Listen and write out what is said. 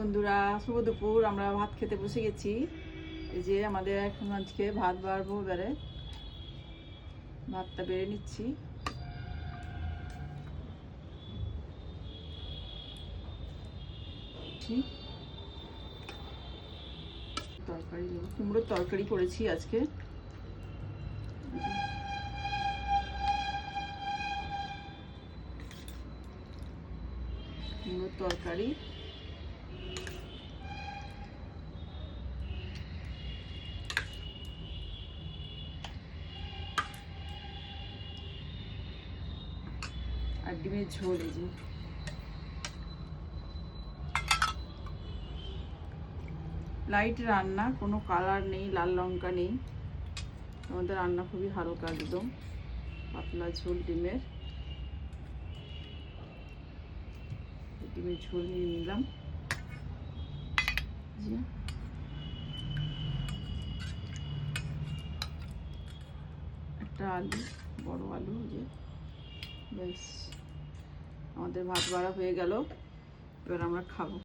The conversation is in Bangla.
বন্ধুরা, শুভ দুপুর। আমরা ভাত খেতে বসে গেছি। এই যে আমাদের এখন আজকে ভাত বাড়বো। এবারে ভাতটা বেড়ে নিচ্ছি। তরকারি, কুমড়োর তরকারি করেছি আজকে। কুমড়োর তরকারি, আর ডিমের ঝোল। এই যে লাইট রান্না, কোনো কালার নেই, লাল লঙ্কা নেই। আমাদের রান্না খুবই হালকা, একদম পাতলা ঝোল ডিমের। ডিমের ঝোল নিয়ে নিলাম। একটা আলু, বড় আলু। যে ব্যাস, আমাদের ভাত বাড়া হয়ে গেল। এবার আমরা খাবো।